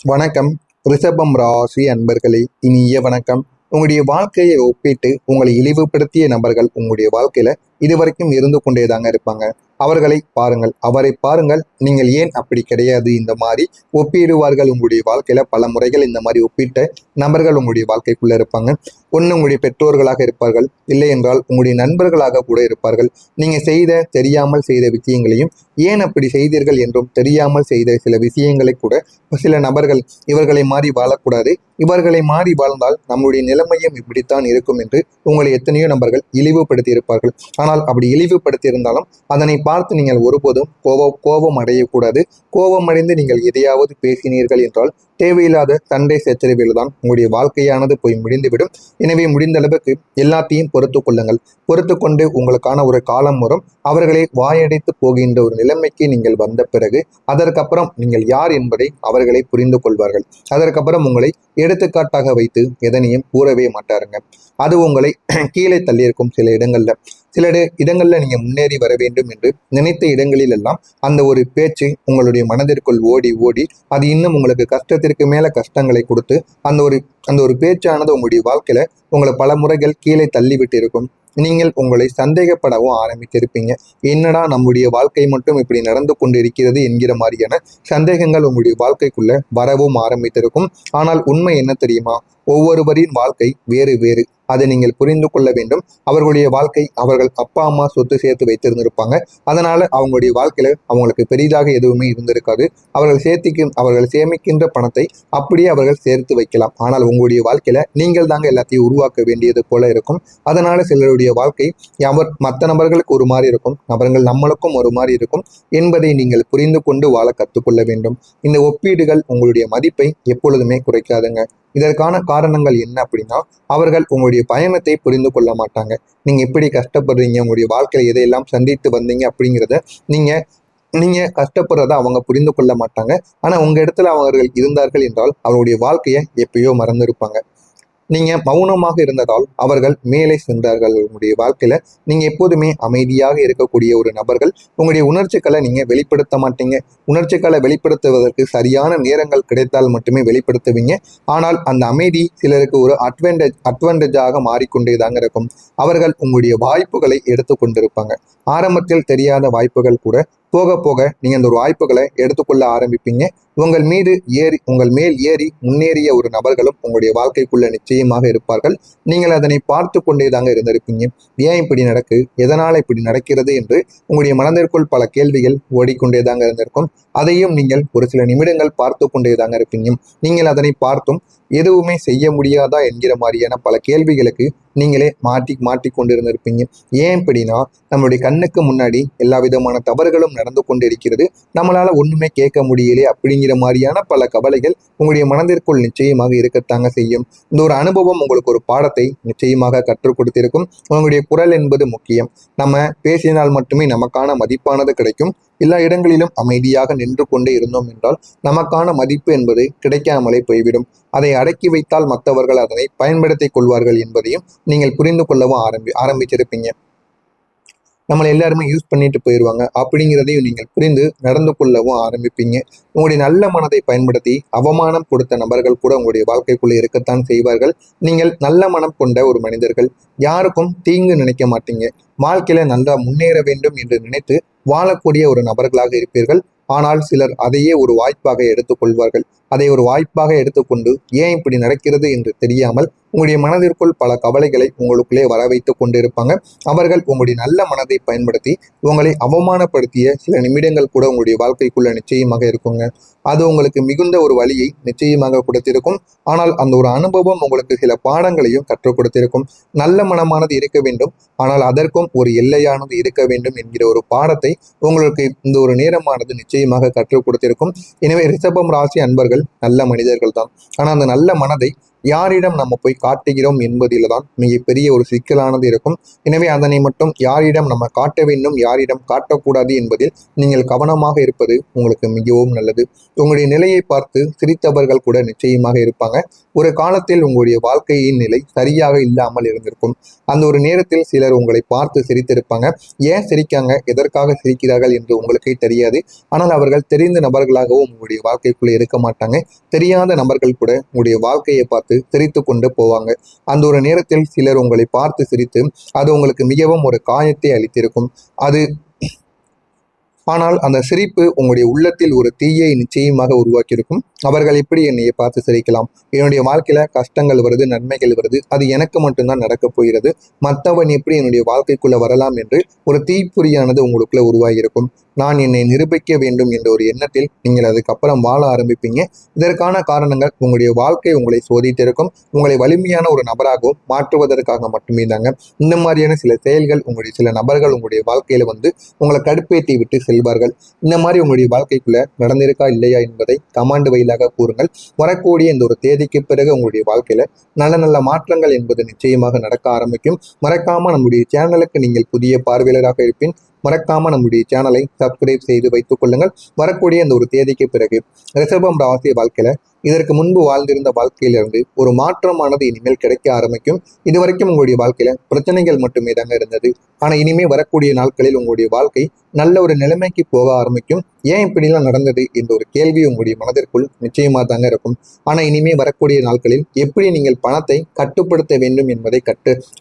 வணக்கம். ரிஷபம் ராசி அன்பர்களே, இனிய வணக்கம். உங்களுடைய வாழ்க்கையை ஒப்பிட்டு உங்களை இழிவுபடுத்திய நபர்கள் உங்களுடைய வாழ்க்கையில இதுவரைக்கும் இருந்து கொண்டேதாங்க இருப்பாங்க. அவர்களை பாருங்கள், அவரை பாருங்கள். நீங்கள் ஏன் அப்படி கிடையாது இந்த மாதிரி ஒப்பிடுவார்கள். உங்களுடைய வாழ்க்கையில பல முறைகள் இந்த மாதிரி ஒப்பிட்ட நபர்கள் உங்களுடைய வாழ்க்கைக்குள்ள இருப்பாங்க. ஒன்று உங்களுடைய பெற்றோர்களாக இருப்பார்கள், இல்லை என்றால் உங்களுடைய நண்பர்களாக கூட இருப்பார்கள். நீங்க தெரியாமல் செய்த விஷயங்களையும் ஏன் அப்படி செய்தீர்கள் என்றும் தெரியாமல் செய்த சில விஷயங்களை கூட சில நபர்கள் இவர்களை மாறி வாழக்கூடாது, இவர்களை மாறி வாழ்ந்தால் நம்முடைய நிலைமையும் இப்படித்தான் இருக்கும் என்று உங்களை எத்தனையோ நபர்கள் இழிவுபடுத்தி இருப்பார்கள். ஆனால் அப்படி இழிவுபடுத்தி இருந்தாலும் அதனை பார்த்து நீங்கள் ஒருபோதும் கோபம் அடையக்கூடாது. கோபம் அடைந்து நீங்கள் எதையாவது பேசினீர்கள் என்றால் தேவையில்லாத சண்டை சச்சரவில் தான் உங்களுடைய வாழ்க்கையானது போய் முடிந்துவிடும். எனவே முடிந்த அளவுக்கு எல்லாத்தையும் பொறுத்து கொள்ளுங்கள். பொறுத்து கொண்டு உங்களுக்கான ஒரு காலம் வரும். அவர்களை வாயடைத்து போகின்ற ஒரு நிலைமைக்கு நீங்கள் வந்த பிறகு அதற்கப்புறம் நீங்கள் யார் என்பதை அவர்களை புரிந்து கொள்வார்கள். அதற்கப்புறம் உங்களை எடுத்துக்காட்டாக வைத்து எதனையும் கூறவே மாட்டாருங்க. அது உங்களை கீழே தள்ளியிருக்கும். சில இடங்கள்ல நீங்க முன்னேறி வர வேண்டும் என்று நினைத்த இடங்களில் எல்லாம் அந்த ஒரு பேச்சு உங்களுடைய மனதிற்குள் ஓடி ஓடி அது இன்னும் உங்களுக்கு கஷ்டத்திற்கு மேல கஷ்டங்களை கொடுத்து அந்த ஒரு பேச்சானது உங்களுடைய வாழ்க்கையில உங்களை பல முறைகள் கீழே தள்ளிவிட்டு இருக்கும். நீங்கள் உங்களை சந்தேகப்படவும் ஆரம்பித்திருப்பீங்க. என்னடா நம்முடைய வாழ்க்கை மட்டும் இப்படி நடந்து கொண்டு இருக்கிறது என்கிற மாதிரியான சந்தேகங்கள் உங்களுடைய வாழ்க்கைக்குள்ள வரவும் ஆரம்பித்திருக்கும். ஆனால் உண்மை என்ன தெரியுமா? ஒவ்வொருவரின் வாழ்க்கை வேறு வேறு. அதை நீங்கள் புரிந்து கொள்ள வேண்டும். அவர்களுடைய வாழ்க்கை அவர்கள் அப்பா அம்மா சொத்து சேர்த்து வைத்திருந்திருப்பாங்க. அதனால அவங்களுடைய வாழ்க்கையில அவங்களுக்கு பெரிதாக எதுவுமே இருந்திருக்காது. அவர்கள் சேமிக்கின்ற பணத்தை அப்படியே அவர்கள் சேர்த்து வைக்கலாம். ஆனால் உங்களுடைய வாழ்க்கையில நீங்கள் தாங்க எல்லாத்தையும் உருவாக்க வேண்டியது போல இருக்கும். அதனால சிலருடைய வாழ்க்கை மற்ற நபர்களுக்கு ஒரு மாதிரி இருக்கும், நபர்கள் நம்மளுக்கும் ஒரு மாதிரி இருக்கும் என்பதை நீங்கள் புரிந்து கொண்டு வாழ கற்றுக்கொள்ள வேண்டும். இந்த ஒப்பீடுகள் உங்களுடைய மதிப்பை எப்பொழுதுமே குறைக்காதுங்க. இதற்கான காரணங்கள் என்ன அப்படின்னா, அவர்கள் உங்களுடைய பயணத்தை புரிந்து கொள்ள மாட்டாங்க. நீங்க எப்படி கஷ்டப்படுறீங்க, உங்களுடைய வாழ்க்கையில எதையெல்லாம் சந்தித்து வந்தீங்க அப்படிங்கிறத நீங்க நீங்க கஷ்டப்படுறத அவங்க புரிந்து கொள்ள மாட்டாங்க. ஆனா உங்க இடத்துல அவர்கள் இருந்தார்கள் என்றால் அவருடைய வாழ்க்கையை எப்பயோ மறந்திருப்பாங்க. நீங்க மௌனமாக இருந்ததால் அவர்கள் மேலே சென்றார்கள். உங்களுடைய வாழ்க்கையில நீங்க எப்போதுமே அமைதியாக இருக்கக்கூடிய ஒரு நபர்கள். உங்களுடைய உணர்ச்சிகளை நீங்க வெளிப்படுத்த மாட்டீங்க. உணர்ச்சிகளை வெளிப்படுத்துவதற்கு சரியான நேரங்கள் கிடைத்தால் மட்டுமே வெளிப்படுத்துவீங்க. ஆனால் அந்த அமைதி சிலருக்கு ஒரு அட்வான்டேஜாக மாறிக்கொண்டேதாங்க இருக்கும். அவர்கள் உங்களுடைய வாய்ப்புகளை எடுத்து கொண்டிருப்பாங்க. ஆரம்பத்தில் தெரியாத வாய்ப்புகள் கூட போக போக நீங்க அந்த ஒரு வாய்ப்புகளை எடுத்துக்கொள்ள ஆரம்பிப்பீங்க. உங்கள் மேல் ஏறி முன்னேறிய ஒரு நபர்களும் உங்களுடைய வாழ்க்கைக்குள்ள நிச்சயமாக இருப்பார்கள். நீங்கள் அதனை பார்த்து கொண்டேதாங்க இருந்திருப்பீங்க. ஏன் இப்படி நடக்கு, எதனால இப்படி நடக்கிறது என்று உங்களுடைய மனதிற்குள் பல கேள்விகள் ஓடிக்கொண்டேதாங்க இருந்திருக்கும். அதையும் நீங்கள் ஒரு சில நிமிடங்கள் பார்த்து கொண்டேதாங்க இருப்பீங்க. நீங்கள் அதனை பார்த்தும் எதுவுமே செய்ய முடியாதா என்கிற மாதிரியான பல கேள்விகளுக்கு நீங்களே மாட்டி கொண்டிருந்திருப்பீங்க. ஏன் இப்படின்னா, நம்மளுடைய கண்ணுக்கு முன்னாடி எல்லா விதமான தவறுகளும் நடந்து கொண்டு இருக்கிறது, நம்மளால ஒண்ணுமே கேட்க முடியலே அப்படிங்கிற மாதிரியான பல கவலைகள் உங்களுடைய மனதிற்குள் நிச்சயமாக இருக்கத்தாங்க செய்யும். இந்த ஒரு அனுபவம் உங்களுக்கு ஒரு பாடத்தை நிச்சயமாக கற்றுக் கொடுத்திருக்கும். உங்களுடைய குரல் என்பது முக்கியம். நம்ம பேசினால் மட்டுமே நமக்கான மதிப்பானது கிடைக்கும். எல்லா இடங்களிலும் அமைதியாக நின்று கொண்டே இருந்தோம் என்றால் நமக்கான மதிப்பு என்பது கிடைக்காமலே போய்விடும். அதை அடக்கி வைத்தால் மற்றவர்கள் அதனை பயன்படுத்திக் கொள்வார்கள் என்பதையும் நீங்கள் புரிந்து கொள்ளவும் ஆரம்பிச்சிருப்பீங்க. நம்மளை எல்லாருமே யூஸ் பண்ணிட்டு போயிடுவாங்க அப்படிங்கிறதையும் நீங்கள் புரிந்து நடந்து கொள்ளவும் ஆரம்பிப்பீங்க. உங்களுடைய நல்ல மனதை பயன்படுத்தி அவமானம் கொடுத்த நபர்கள் கூட உங்களுடைய வாழ்க்கைக்குள்ளே இருக்கத்தான் செய்வார்கள். நீங்கள் நல்ல மனம் கொண்ட ஒரு மனிதர்கள், யாருக்கும் தீங்கு நினைக்க மாட்டீங்க. வாழ்க்கையில நல்லா முன்னேற வேண்டும் என்று நினைத்து வாழக்கூடிய ஒரு நபர்களாக இருப்பீர்கள். ஆனால் சிலர் அதையே ஒரு வாய்ப்பாக எடுத்துக்கொள்வார்கள். அதை ஒரு வாய்ப்பாக எடுத்துக்கொண்டு ஏன் இப்படி நடக்கிறது என்று தெரியாமல் உங்களுடைய மனதிற்குள் பல கவலைகளை உங்களுக்குள்ளே வர வைத்துக் கொண்டிருப்பாங்க. அவர்கள் உங்களுடைய நல்ல மனதை பயன்படுத்தி உங்களை அவமானப்படுத்திய சில நிமிடங்கள் கூட உங்களுடைய வாழ்க்கைக்குள்ள நிச்சயமாக இருக்குங்க. அது உங்களுக்கு மிகுந்த ஒரு வழியை நிச்சயமாக கொடுத்திருக்கும். ஆனால் அந்த ஒரு அனுபவம் உங்களுக்கு சில பாடங்களையும் கற்றுக் கொடுத்திருக்கும். நல்ல மனமானது இருக்க வேண்டும், ஆனால் அதற்கும் ஒரு எல்லையானது இருக்க வேண்டும் என்கிற ஒரு பாடத்தை உங்களுக்கு இந்த ஒரு நேரமானது நிச்சயமாக கற்றுக் கொடுத்திருக்கும். எனவே ரிஷபம் ராசி அன்பர்கள் நல்ல மனிதர்கள் தான். ஆனால் அந்த நல்ல மனதை யாரிடம் நம்ம போய் காட்டுகிறோம் என்பதில் தான் மிகப்பெரிய ஒரு சிக்கலானது இருக்கும். எனவே அதனை மட்டும் யாரிடம் நம்ம காட்ட வேண்டும், யாரிடம் காட்டக்கூடாது என்பதில் நீங்கள் கவனமாக இருப்பது உங்களுக்கு மிகவும் நல்லது. உங்களுடைய நிலையை பார்த்து சிரித்தவர்கள் கூட நிச்சயமாக இருப்பாங்க. ஒரு காலத்தில் உங்களுடைய வாழ்க்கையின் நிலை சரியாக இல்லாமல் இருந்திருக்கும். அந்த ஒரு நேரத்தில் சிலர் உங்களை பார்த்து சிரித்திருப்பாங்க. ஏன் சிரிக்காங்க, எதற்காக சிரிக்கிறார்கள் என்று உங்களுக்கே தெரியாது. ஆனால் அவர்கள் தெரிந்த நபர்களாகவும் உங்களுடைய வாழ்க்கைக்குள்ளே இருக்க மாட்டாங்க. தெரியாத நபர்கள் கூட உங்களுடைய வாழ்க்கையை பார்த்து சிரித்து கொண்டு போவாங்க. அந்த ஒரு நேரத்தில் சிலர் உங்களை பார்த்து சிரித்து அது உங்களுக்கு மிகவும் ஒரு காயத்தை அளித்திருக்கும். அது ஆனால் அந்த சிரிப்பு உங்களுடைய உள்ளத்தில் ஒரு தீயை நிச்சயமாக உருவாக்கியிருக்கும். அவர்கள் எப்படி என்னையை பார்த்து சிரிக்கலாம், என்னுடைய வாழ்க்கையில கஷ்டங்கள் வருது, நன்மைகள் வருது, அது எனக்கு மட்டும்தான் நடக்கப் போகிறது, மற்றவன் எப்படி என்னுடைய வாழ்க்கைக்குள்ள வரலாம் என்று ஒரு தீப்பொறியானது உங்களுக்குள்ள உருவாகியிருக்கும். நான் என்னை நிரூபிக்க வேண்டும் என்ற ஒரு எண்ணத்தில் நீங்கள் அதுக்கப்புறம் வாழ ஆரம்பிப்பீங்க. இதற்கான காரணங்கள் உங்களுடைய வாழ்க்கை உங்களை சோதித்திருக்கும். உங்களை வலிமையான ஒரு நபராகவும் மாற்றுவதற்காக மட்டுமே தாங்க இந்த மாதிரியான சில செயல்கள் உங்களுடைய சில நபர்கள் உங்களுடைய வாழ்க்கையில வந்து உங்களை கடுப்பேற்றி விட்டு செல்வார்கள். இந்த மாதிரி உங்களுடைய வாழ்க்கைக்குள்ள நடந்திருக்கா இல்லையா என்பதை கமாண்ட் வாயிலாக கூறுங்கள். வரக்கூடிய இந்த ஒரு தேதிக்கு பிறகு உங்களுடைய வாழ்க்கையில நல்ல நல்ல மாற்றங்கள் என்பது நிச்சயமாக நடக்க ஆரம்பிக்கும். மறக்காம நம்முடைய சேனலுக்கு நீங்கள் புதிய பார்வையாளராக இருப்பின் மறக்காம நம்முடைய சேனலை சப்ஸ்கிரைப் செய்து வைத்துக் கொள்ளுங்கள். வரக்கூடிய இந்த ஒரு தேதிக்கு பிறகு ரிஷபம் ராசி வாழ்க்கையில இதற்கு முன்பு வாழ்ந்திருந்த வாழ்க்கையிலிருந்து ஒரு மாற்றமானது இனிமேல் கிடைக்க ஆரம்பிக்கும். இதுவரைக்கும் உங்களுடைய வாழ்க்கையில பிரச்சனைகள் மட்டுமே தாங்க இருந்தது. ஆனா இனிமே வரக்கூடிய நாட்களில் உங்களுடைய வாழ்க்கை நல்ல ஒரு நிலைமைக்கு போக ஆரம்பிக்கும். ஏன் இப்படிலாம் நடந்தது என்ற ஒரு கேள்வி உங்களுடைய மனதிற்குள் நிச்சயமா தாங்க இருக்கும். ஆனா இனிமே வரக்கூடிய நாட்களில் எப்படி நீங்கள் பணத்தை கட்டுப்படுத்த வேண்டும் என்பதை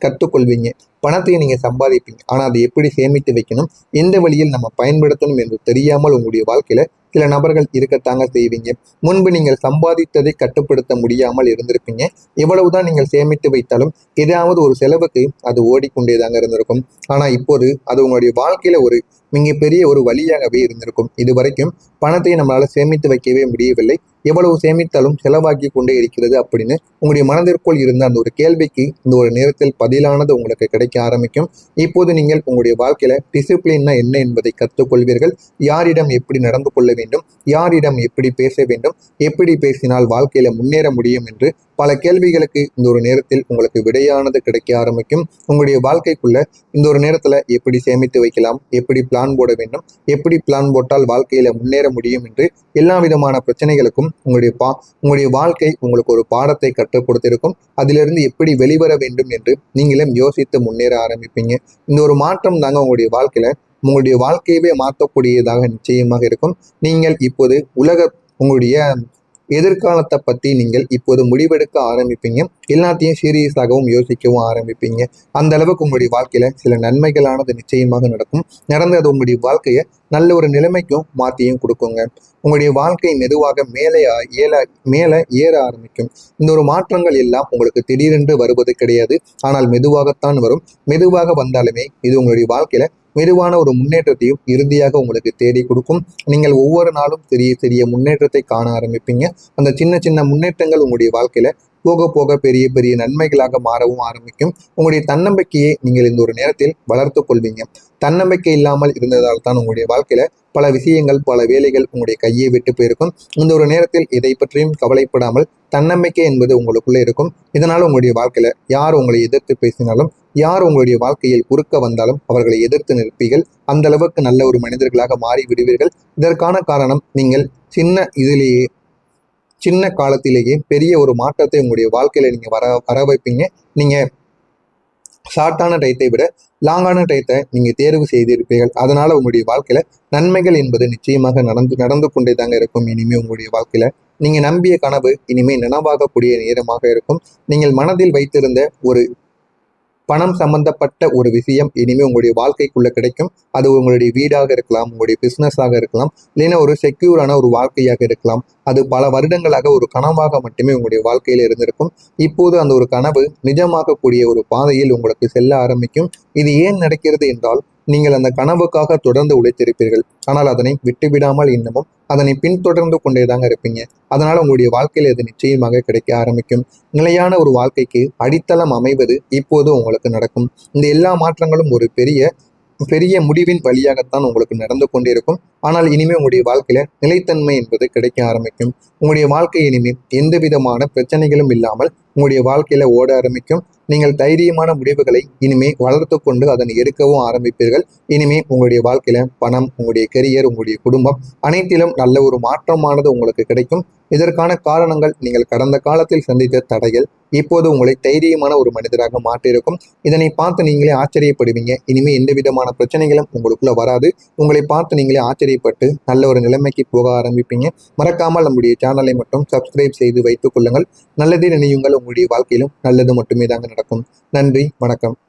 கற்றுக்கொள்வீங்க. பணத்தை நீங்க சம்பாதிப்பீங்க. ஆனா அதை எப்படி சேமித்து வைக்கணும், எந்த வழியில் நம்ம பயன்படுத்தணும் என்று தெரியாமல் உங்களுடைய வாழ்க்கையில சில நபர்கள் இருக்கத்தாங்க செய்வீங்க. முன்பு நீங்கள் சம்பாதித்ததை கட்டுப்படுத்த முடியாமல் இருந்திருப்பீங்க. எவ்வளவுதான் நீங்கள் சேமித்து வைத்தாலும் ஏதாவது ஒரு செலவுக்கு அது ஓடிக்கொண்டேதாங்க இருந்திருக்கும். ஆனா இப்போது அது உங்களுடைய வாழ்க்கையில ஒரு மிகப்பெரிய ஒரு வழியாகவே இருந்திருக்கும். இதுவரைக்கும் பணத்தை நம்மளால சேமித்து வைக்கவே முடியவில்லை, எவ்வளவு சேமித்தாலும் செலவாக்கி கொண்டே இருக்கிறது அப்படின்னு உங்களுடைய மனதிற்குள் இருந்த அந்த ஒரு கேள்விக்கு இந்த ஒரு நேரத்தில் பதிலானது உங்களுக்கு கிடைக்க ஆரம்பிக்கும். இப்போது நீங்கள் உங்களுடைய வாழ்க்கையில டிசிப்ளின்னா என்ன என்பதை கற்றுக்கொள்வீர்கள். யாரிடம் எப்படி நடந்து கொள்ள வேண்டும், யாரிடம் எப்படி பேச வேண்டும், எப்படி பேசினால் வாழ்க்கையில முன்னேற முடியும் என்று பல கேள்விகளுக்கு இந்த ஒரு நேரத்தில் உங்களுக்கு விடையானது கிடைக்க ஆரம்பிக்கும். உங்களுடைய வாழ்க்கைக்குள்ள இந்த ஒரு நேரத்துல எப்படி சேமித்து வைக்கலாம், எப்படி பிளான் போட வேண்டும், எப்படி பிளான் போட்டால் வாழ்க்கையில முன்னேற முடியும் என்று எல்லா விதமான பிரச்சனைகளுக்கும் உங்களுடைய வாழ்க்கை உங்களுக்கு ஒரு பாடத்தை கற்றுக் கொடுத்திருக்கும். அதிலிருந்து எப்படி வெளிவர வேண்டும் என்று நீங்களும் யோசித்து முன்னேற ஆரம்பிப்பீங்க. இந்த ஒரு மாற்றம் தாங்க உங்களுடைய வாழ்க்கையவே மாற்றக்கூடியதாக நிச்சயமாக இருக்கும். நீங்கள் இப்போது உங்களுடைய எதிர்காலத்தை பற்றி நீங்கள் இப்போது முடிவெடுக்க ஆரம்பிப்பீங்க. எல்லாத்தையும் சீரியஸாகவும் யோசிக்கவும் ஆரம்பிப்பீங்க. அந்த அளவுக்கு உங்களுடைய வாழ்க்கையில சில நன்மைகளானது நிச்சயமாக நடக்கும். நடந்தது உங்களுடைய வாழ்க்கையை நல்ல ஒரு நிலைமைக்கும் மாற்றியும் கொடுக்குங்க. உங்களுடைய வாழ்க்கை மெதுவாக மேலே ஏற ஆரம்பிக்கும். இந்த ஒரு மாற்றங்கள் எல்லாம் உங்களுக்கு திடீரென்று வருவது கிடையாது. ஆனால் மெதுவாகத்தான் வரும். மெதுவாக வந்தாலுமே இது உங்களுடைய வாழ்க்கையில மெதுவான ஒரு முன்னேற்றத்தையும் இறுதியாக உங்களுக்கு தேடி கொடுக்கும். நீங்கள் ஒவ்வொரு நாளும் சிறிய சிறிய முன்னேற்றத்தை காண ஆரம்பிப்பீங்க. அந்த சின்ன சின்ன முன்னேற்றங்கள் உங்களுடைய வாழ்க்கையில போக போக பெரிய பெரிய நன்மைகளாக மாறவும் ஆரம்பிக்கும். உங்களுடைய தன்னம்பிக்கையை நீங்கள் இந்த ஒரு நேரத்தில் வளர்த்து கொள்வீங்க. தன்னம்பிக்கை இல்லாமல் இருந்ததால் தான் உங்களுடைய வாழ்க்கையில பல விஷயங்கள், பல வேலைகள் உங்களுடைய கையை விட்டு போயிருக்கும். இந்த ஒரு நேரத்தில் இதை பற்றியும் கவலைப்படாமல் தன்னம்பிக்கை என்பது உங்களுக்குள்ளே இருக்கும். இதனால உங்களுடைய வாழ்க்கையில யார் உங்களை எதிர்த்து பேசினாலும், யார் உங்களுடைய வாழ்க்கையில் குறுக்க வந்தாலும் அவர்களை எதிர்த்து நிற்பீர்கள். அந்த அளவுக்கு நல்ல ஒரு மனிதர்களாக மாறி விடுவீர்கள். இதற்கான காரணம் நீங்கள் சின்ன காலத்திலேயே பெரிய ஒரு மாற்றத்தை உங்களுடைய வாழ்க்கையில நீங்க வர வைப்பீங்க. நீங்க ஷார்ட்டான டயத்தை விட லாங்கான டயத்தை நீங்க தேர்வு செய்திருப்பீர்கள். அதனால உங்களுடைய வாழ்க்கையில நன்மைகள் என்பது நிச்சயமாக நடந்து கொண்டே தாங்க இருக்கும். இனிமே உங்களுடைய வாழ்க்கையில நீங்க நம்பிய கனவு இனிமே நனவாகக்கூடிய நேரமாக இருக்கும். நீங்கள் மனதில் வைத்திருந்த ஒரு பணம் சம்பந்தப்பட்ட ஒரு விஷயம் இனிமே உங்களுடைய வாழ்க்கைக்குள்ள கிடைக்கும். அது உங்களுடைய வீடாக இருக்கலாம், உங்களுடைய பிசினஸாக இருக்கலாம், இல்லைன்னா ஒரு செக்யூரான ஒரு வாழ்க்கையாக இருக்கலாம். அது பல வருடங்களாக ஒரு கனவாக மட்டுமே உங்களுடைய வாழ்க்கையில இருந்திருக்கும். இப்போது அந்த ஒரு கனவு நிஜமாகக்கூடிய ஒரு பாதையில் உங்களுக்கு செல்ல ஆரம்பிக்கும். இது ஏன் நடக்கிறது என்றால், நீங்கள் அந்த கனவுக்காக தொடர்ந்து உழைத்திருப்பீர்கள். ஆனால் அதனை விட்டுவிடாமல் இன்னமும் அதனை பின்தொடர்ந்து கொண்டேதாங்க இருப்பீங்க. அதனால உங்களுடைய வாழ்க்கையில இது நிச்சயமாக கிடைக்க ஆரம்பிக்கும். நிலையான ஒரு வாழ்க்கைக்கு அடித்தளம் அமைவது இப்போது உங்களுக்கு நடக்கும். இந்த எல்லா மாற்றங்களும் ஒரு பெரிய பெரிய முடிவின் வழியாகத்தான் உங்களுக்கு நடந்து கொண்டிருக்கும். ஆனால் இனிமேல் உங்களுடைய வாழ்க்கையில நிலைத்தன்மை என்பது கிடைக்க ஆரம்பிக்கும். உங்களுடைய வாழ்க்கை இனிமேல் எந்த விதமான பிரச்சனைகளும் இல்லாமல் உங்களுடைய வாழ்க்கையில ஓட ஆரம்பிக்கும். நீங்கள் தைரியமான முடிவுகளை இனிமே வளர்த்து கொண்டு அதனை எடுக்கவும் ஆரம்பிப்பீர்கள். இனிமே உங்களுடைய வாழ்க்கையில பணம், உங்களுடைய கெரியர், உங்களுடைய குடும்பம் அனைத்திலும் நல்ல ஒரு மாற்றமானது உங்களுக்கு கிடைக்கும். இதற்கான காரணங்கள் நீங்கள் கடந்த காலத்தில் சந்தித்த தடைகள் இப்போது உங்களை தைரியமான ஒரு மனிதராக மாற்றியிருக்கும். இதனை பார்த்து நீங்களே ஆச்சரியப்படுவீங்க. இனிமே எந்த விதமான பிரச்சனைகளும் உங்களுக்குள்ள வராது. உங்களை பார்த்து நீங்களே ஆச்சரியப்பட்டு நல்ல ஒரு நிலைமைக்கு போக ஆரம்பிப்பீங்க. மறக்காமல் நம்முடைய சேனலை மட்டும் சப்ஸ்கிரைப் செய்து வைத்துக் கொள்ளுங்கள். நல்லதே நினையுங்கள். உங்களுடைய வாழ்க்கையிலும் நல்லது மட்டுமே தாங்க நடக்கும். நன்றி, வணக்கம்.